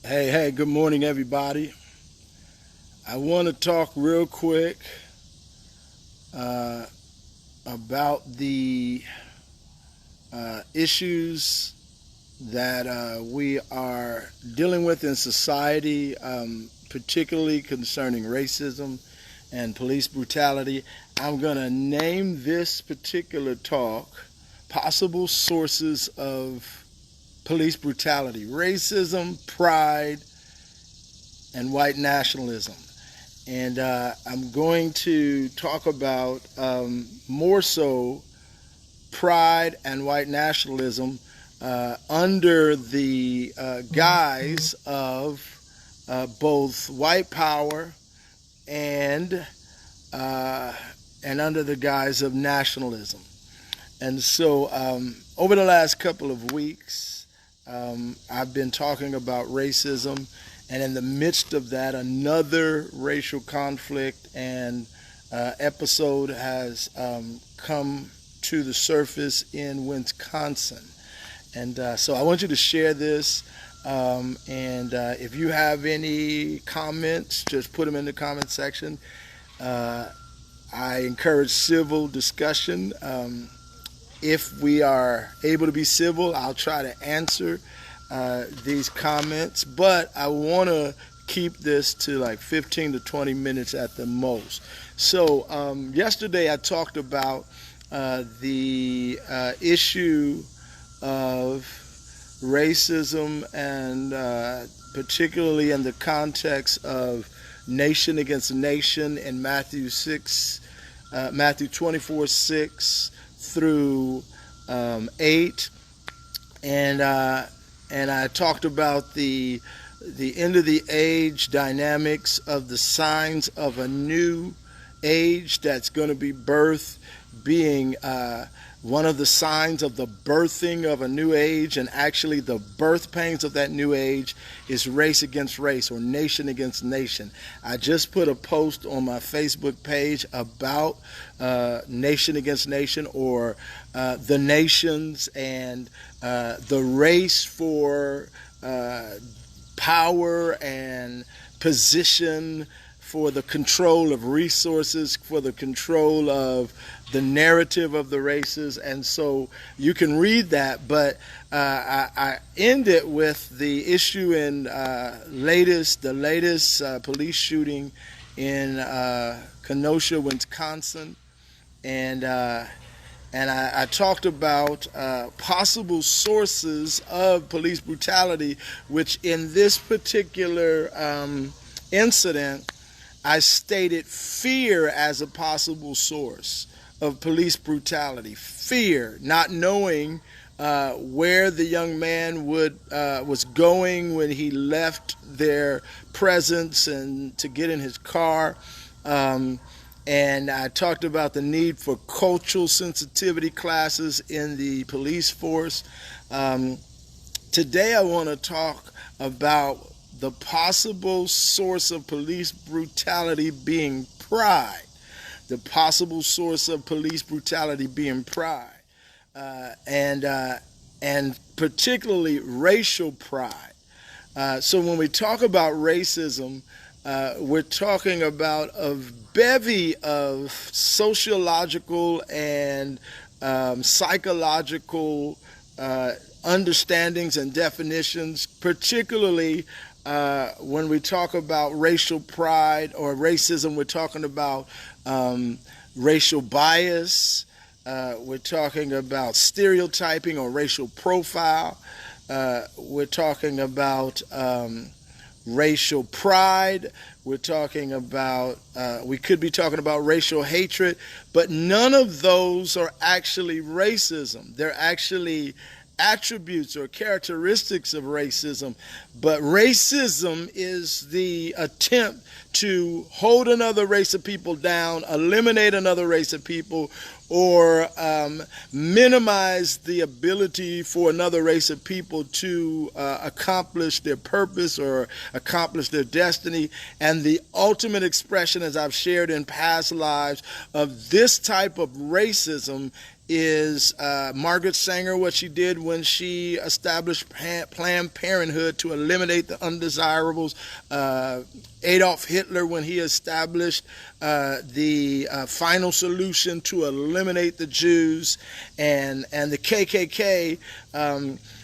Hey, good morning, everybody. I want to talk real quick uh, about the issues that we are dealing with in society, particularly concerning racism and police brutality. I'm going to name this particular talk Possible Sources of Police Brutality, Racism, Pride, and White Nationalism. And I'm going to talk about more so pride and white nationalism under the guise of both white power and under the guise of nationalism. And so over the last couple of weeks, I've been talking about racism, and in the midst of that, another racial conflict and episode has come to the surface in Wisconsin. And so I want you to share this. And if you have any comments, just put them in the comment section. I encourage civil discussion. If we are able to be civil, I'll try to answer these comments, but I want to keep this to like 15 to 20 minutes at the most. So yesterday I talked about the issue of racism, and particularly in the context of nation against nation in Matthew 24:6 through 8, and I talked about the end of the age dynamics of the signs of a new age that's going to be birthed, being one of the signs of the birthing of a new age, and actually the birth pains of that new age is race against race or nation against nation. I just put a post on my Facebook page about nation against nation, or the nations and the race for power and position, for the control of resources, for the control of the narrative of the races. And so you can read that, but I end it with the issue in the latest police shooting in Kenosha, Wisconsin, and I talked about possible sources of police brutality, which in this particular incident, I stated fear as a possible source of police brutality. Fear, not knowing where the young man was going when he left their presence and to get in his car. And I talked about the need for cultural sensitivity classes in the police force. Today I want to talk about the possible source of police brutality being pride. The possible source of police brutality being pride, and particularly racial pride. So when we talk about racism, we're talking about a bevy of sociological and psychological understandings and definitions, particularly when we talk about racial pride or racism. We're talking about racial bias. We're talking about stereotyping or racial profile. We're talking about racial pride. We're talking about, we could be talking about racial hatred, but none of those are actually racism. They're actually attributes or characteristics of racism. But racism is the attempt to hold another race of people down, eliminate another race of people, or minimize the ability for another race of people to accomplish their purpose or accomplish their destiny. And the ultimate expression, as I've shared in past lives, of this type of racism is Margaret Sanger, what she did when she established Planned Parenthood to eliminate the undesirables. Adolf Hitler, when he established the final solution to eliminate the Jews, and the KKK,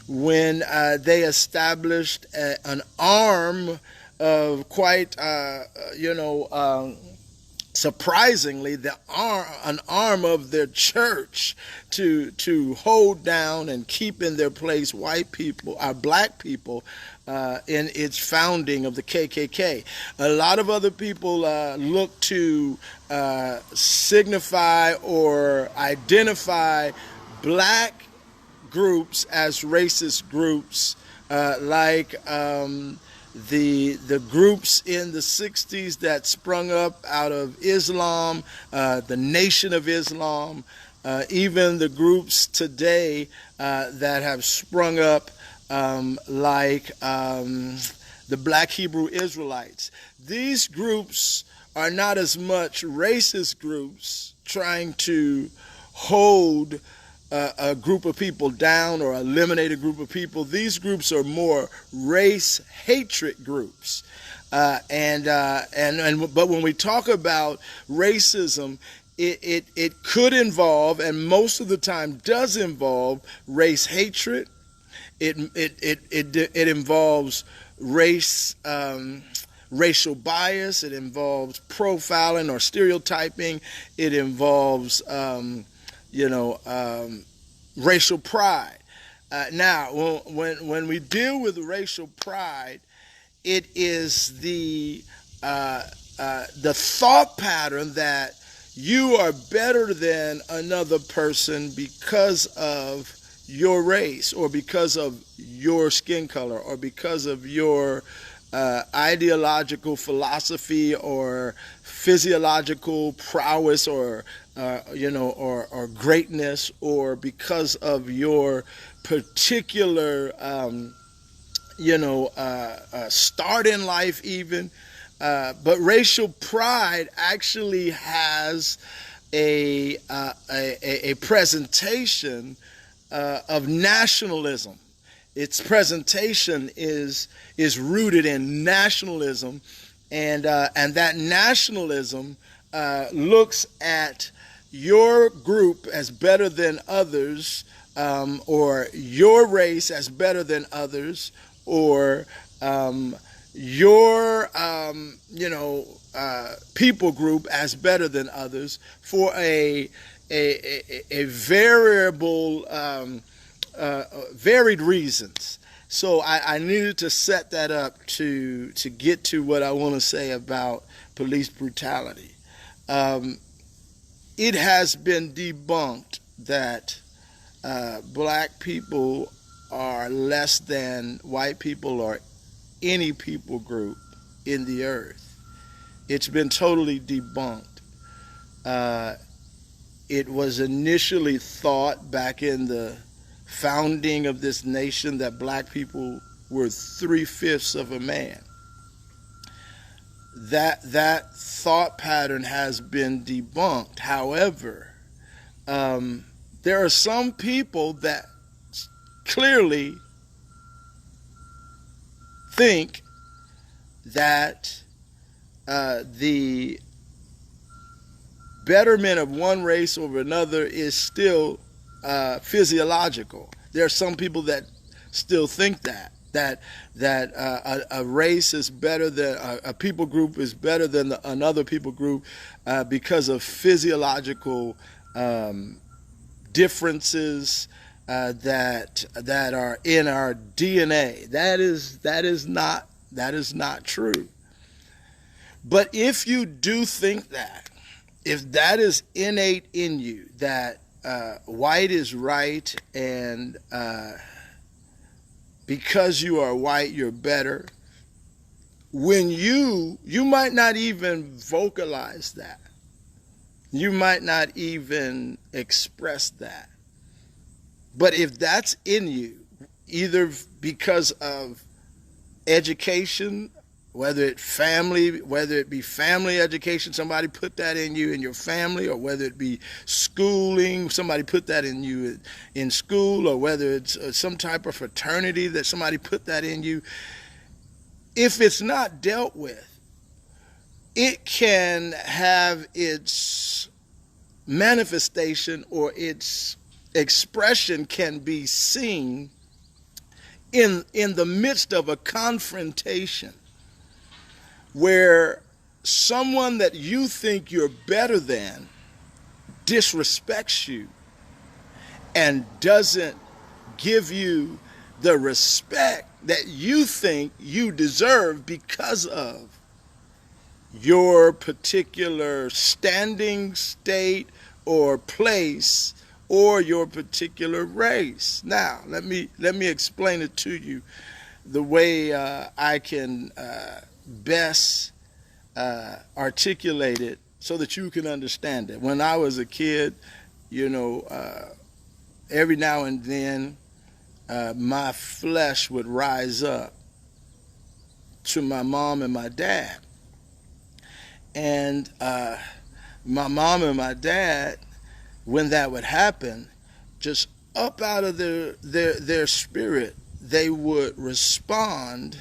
when they established an arm of quite, surprisingly, an arm of their church to hold down and keep in their place white people, black people, in its founding of the KKK. A lot of other people look to signify or identify black groups as racist groups, like the groups in the 60s that sprung up out of Islam, the Nation of Islam, even the groups today that have sprung up, like the Black Hebrew Israelites. These groups are not as much racist groups trying to hold a group of people down or eliminate a group of people. These groups are more race hatred groups, but when we talk about racism, it could involve, and most of the time does involve, race hatred. It involves racial bias. It involves profiling or stereotyping. It involves racial pride. Now, when we deal with racial pride, it is the thought pattern that you are better than another person because of your race, or because of your skin color, or because of your ideological philosophy or physiological prowess, or greatness, or because of your particular start in life even. But racial pride actually has a presentation of nationalism. Its presentation is rooted in nationalism, and that nationalism looks at your group as better than others, or your race as better than others, or your people group as better than others, for a varied reasons. So I needed to set that up to get to what I want to say about police brutality. It has been debunked that black people are less than white people or any people group in the earth. It's been totally debunked. It was initially thought back in the founding of this nation that black people were 3/5 of a man. That thought pattern has been debunked. However, there are some people that clearly think that the betterment of one race over another is still physiological. There are some people that still think that a race is better than a people group is better than another people group because of physiological differences that are in our DNA. That is not true. But if you do think that, if that is innate in you, that white is right, and because you are white, you're better, when you might not even vocalize that. You might not even express that. But if that's in you, either because of education whether it be family education, somebody put that in you in your family, or whether it be schooling, somebody put that in you in school, or whether it's some type of fraternity that somebody put that in you. If it's not dealt with, it can have its manifestation, or its expression can be seen in the midst of a confrontation where someone that you think you're better than disrespects you and doesn't give you the respect that you think you deserve because of your particular standing, state, or place, or your particular race. Now, let me explain it to you the way I can best articulate it so that you can understand it. When I was a kid, every now and then my flesh would rise up to my mom and my dad. And my mom and my dad, when that would happen, just up out of their spirit, they would respond.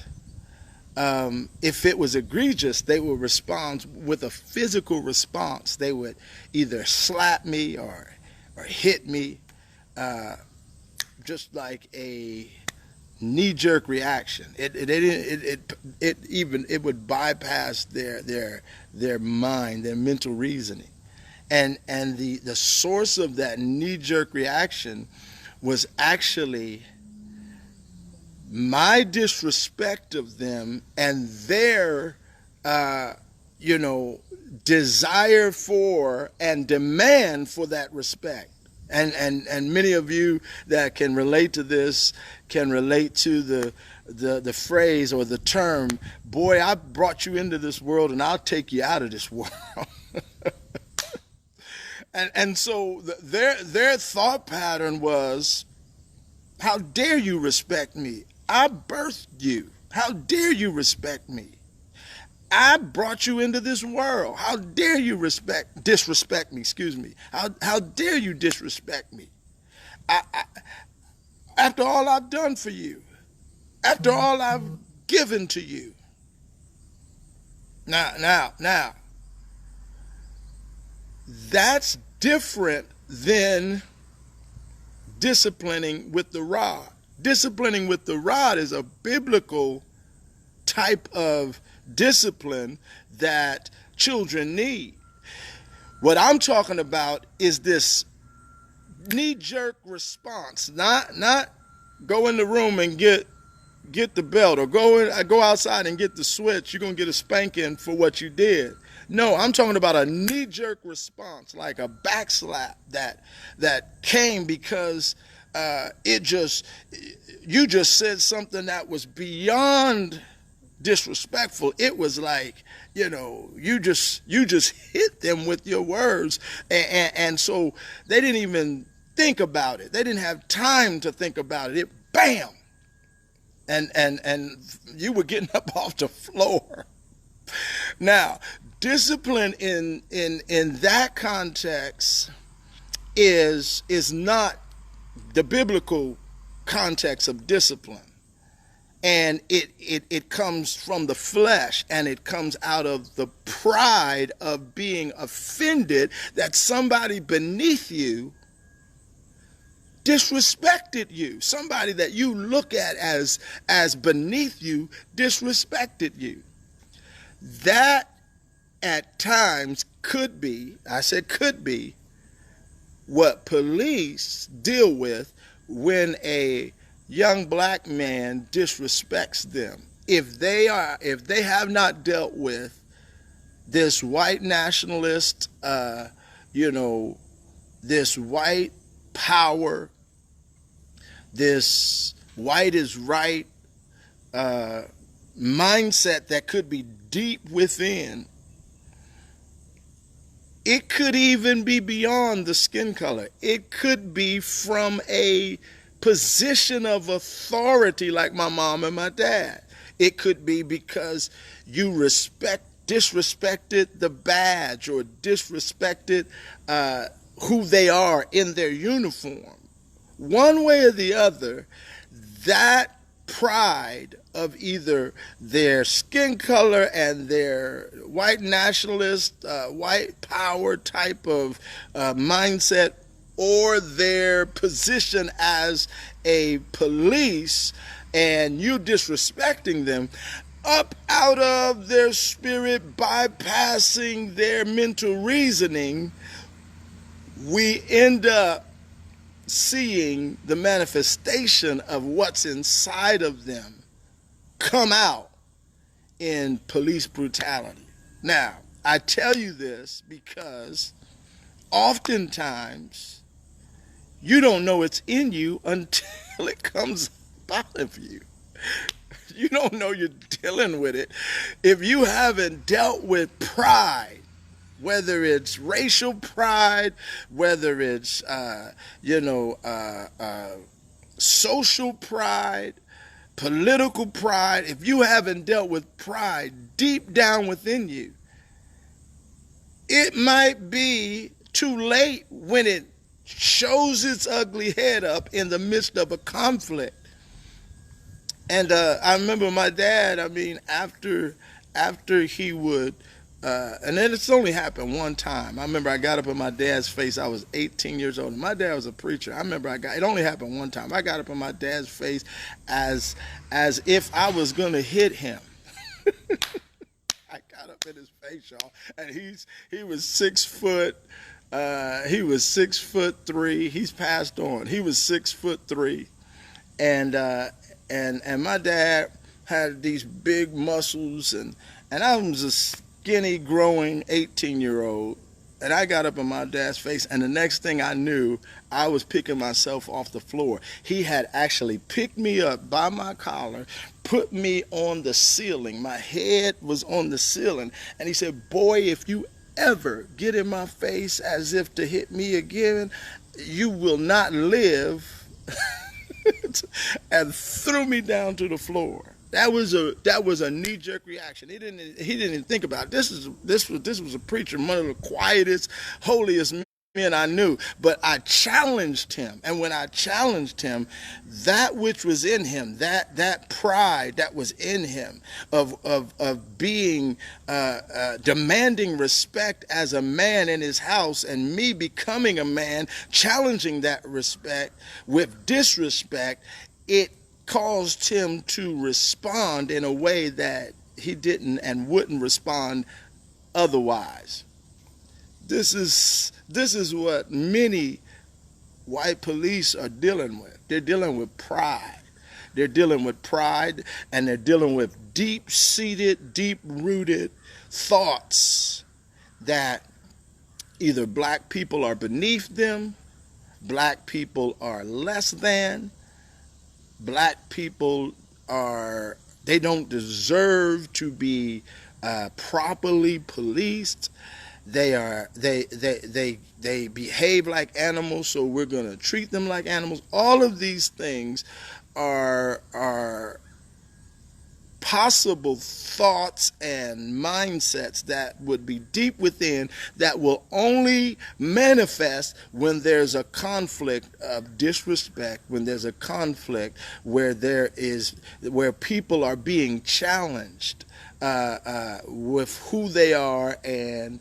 If it was egregious, they would respond with a physical response. They would either slap me or hit me, just like a knee-jerk reaction. It would bypass their mind, their mental reasoning, and the source of that knee-jerk reaction was actually my disrespect of them and their desire for and demand for that respect. And many of you that can relate to this can relate to the phrase or the term, boy, I brought you into this world and I'll take you out of this world. and so their thought pattern was, how dare you respect me? I birthed you. How dare you respect me? I brought you into this world. How dare you disrespect me? Excuse me. How dare you disrespect me? After all I've done for you, after all I've given to you. Now, that's different than disciplining with the rod. Disciplining with the rod is a biblical type of discipline that children need. What I'm talking about is this knee-jerk response. Not go in the room and get the belt, or go outside and get the switch. You're going to get a spanking for what you did. No, I'm talking about a knee-jerk response, like a backslap that came because you just said something that was beyond disrespectful. It was like, you just hit them with your words, and so they didn't even think about it. They didn't have time to think about it. It bam, and you were getting up off the floor. Now, discipline in that context is not the biblical context of discipline. And it comes from the flesh, and it comes out of the pride of being offended that somebody beneath you disrespected you. Somebody that you look at as beneath you disrespected you. That at times could be, I said could be, what police deal with when a young black man disrespects them. If they have not dealt with this white nationalist, this white power, this white is right mindset that could be deep within. It could even be beyond the skin color. It could be from a position of authority like my mom and my dad. It could be because you disrespected the badge or disrespected who they are in their uniform. One way or the other, that pride of either their skin color and their white nationalist, white power type of mindset, or their position as a police, and you disrespecting them, up out of their spirit, bypassing their mental reasoning, we end up seeing the manifestation of what's inside of them come out in police brutality. Now, I tell you this because oftentimes you don't know it's in you until it comes out of you. You don't know you're dealing with it if you haven't dealt with pride, whether it's racial pride, whether it's social pride, political pride. If you haven't dealt with pride deep down within you, it might be too late when it shows its ugly head up in the midst of a conflict. And I remember my dad, after he would, and then it's only happened one time. I remember I got up in my dad's face. I was 18 years old. And my dad was a preacher. I remember it only happened one time. I got up in my dad's face as if I was going to hit him. I got up in his face, y'all. And he was 6 foot. He was 6'3". He's passed on. He was 6'3", and my dad had these big muscles, and I was a skinny, growing 18-year-old, and I got up in my dad's face, and the next thing I knew, I was picking myself off the floor. He had actually picked me up by my collar, put me on the ceiling. My head was on the ceiling, and he said, "Boy, if you ever get in my face as if to hit me again, you will not live," and threw me down to the floor. That was a knee-jerk reaction. He didn't even think about it. This was a preacher, one of the quietest, holiest men I knew. But I challenged him, and when I challenged him, that which was in him, that pride that was in him of being demanding respect as a man in his house, and me becoming a man challenging that respect with disrespect, it caused him to respond in a way that he didn't and wouldn't respond otherwise. This is what many white police are dealing with. They're dealing with pride. They're dealing with pride, and they're dealing with deep-seated, deep-rooted thoughts that either black people are beneath them, black people are less than, black people they don't deserve to be properly policed. They behave like animals, so we're going to treat them like animals. All of these things are possible thoughts and mindsets that would be deep within, that will only manifest when there's a conflict of disrespect, when there's a conflict where people are being challenged with who they are and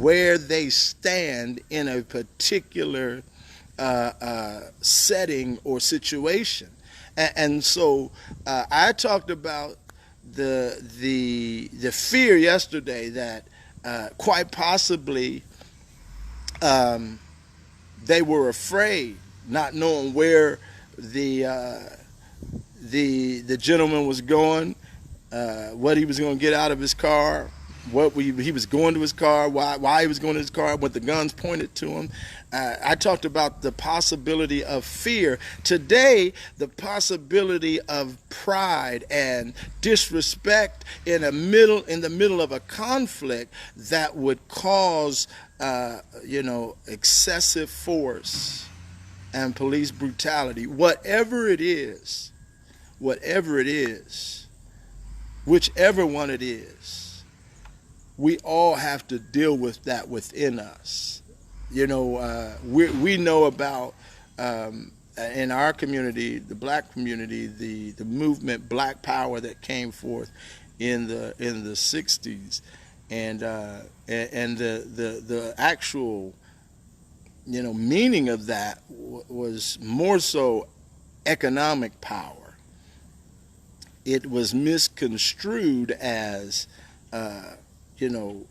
where they stand in a particular setting or situation. And so I talked about the fear yesterday that quite possibly they were afraid, not knowing where the gentleman was going, what he was going to get out of his car, he was going to his car, why he was going to his car, what the guns pointed to him. I talked about the possibility of fear. Today, the possibility of pride and disrespect in the middle of a conflict that would cause excessive force and police brutality. Whatever it is, whatever it is, whichever one it is, we all have to deal with that within us. We know about in our community, the black community, the movement Black Power that came forth in the '60s, and the actual meaning of that was more so economic power. It was misconstrued as you know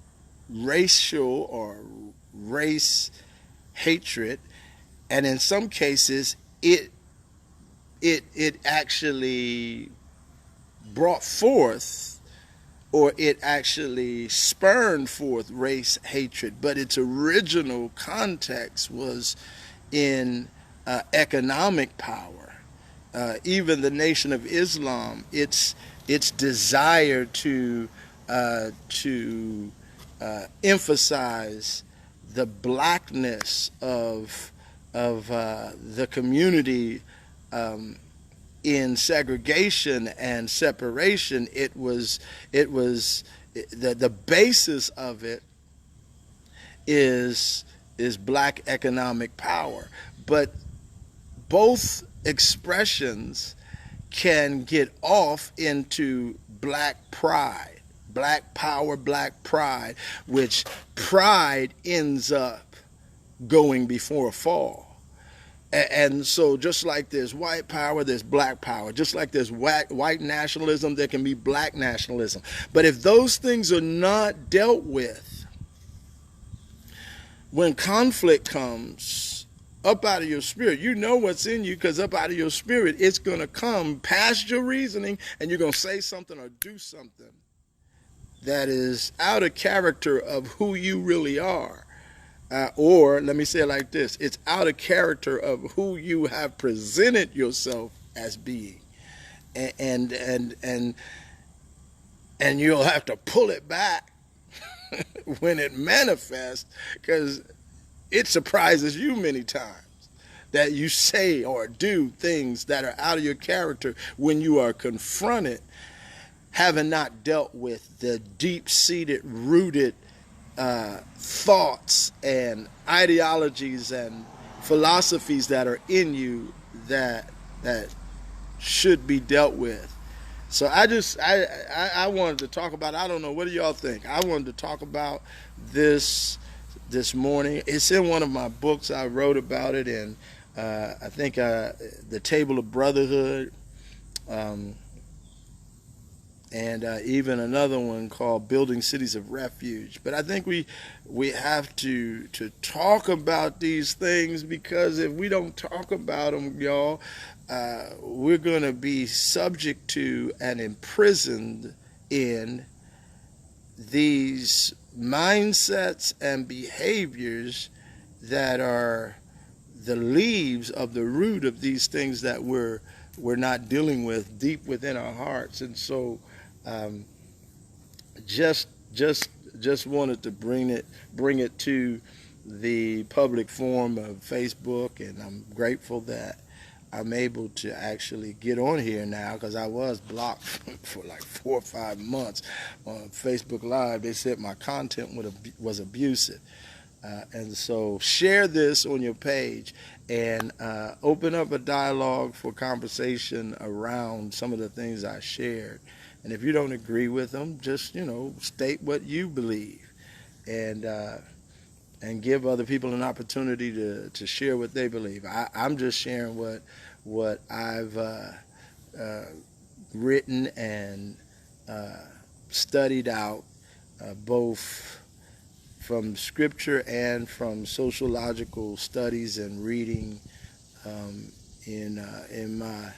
racial or race hatred, and in some cases it actually brought forth, or it actually spurned forth race hatred, but its original context was in economic power. Even the Nation of Islam, its desire to emphasize the blackness of the community in segregation and separation. The basis of it is black economic power, but both expressions can get off into black pride, black power, black pride, which pride ends up going before a fall. And so just like there's white power, there's black power. Just like there's white nationalism, there can be black nationalism. But if those things are not dealt with, when conflict comes up out of your spirit, you know what's in you, because up out of your spirit, it's going to come past your reasoning, and you're going to say something or do something that is out of character of who you really are. Or let me say it like this: it's out of character of who you have presented yourself as being, and you'll have to pull it back when it manifests, because it surprises you many times that you say or do things that are out of your character when you are confronted, having not dealt with the deep-seated, rooted thoughts and ideologies and philosophies that are in you that should be dealt with. So I wanted to talk about, I don't know, what do y'all think? I wanted to talk about this morning. It's in one of my books. I wrote about it in I think The Table of Brotherhood, and even another one called Building Cities of Refuge. But I think we have to talk about these things, because if we don't talk about them, y'all, we're going to be subject to and imprisoned in these mindsets and behaviors that are the leaves of the root of these things that we're not dealing with deep within our hearts. And so just wanted to bring it to the public forum of Facebook, and I'm grateful that I'm able to actually get on here now, because I was blocked for like 4 or 5 months on Facebook Live. They said my content was abusive. And so share this on your page and open up a dialogue for conversation around some of the things I shared. And if you don't agree with them, just, state what you believe, and give other people an opportunity to share what they believe. I'm just sharing what I've written and studied out, both from scripture and from sociological studies and reading in my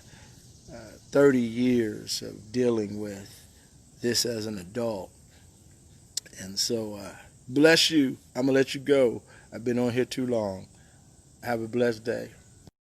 30 years of dealing with this as an adult. And so, bless you. I'm going to let you go. I've been on here too long. Have a blessed day.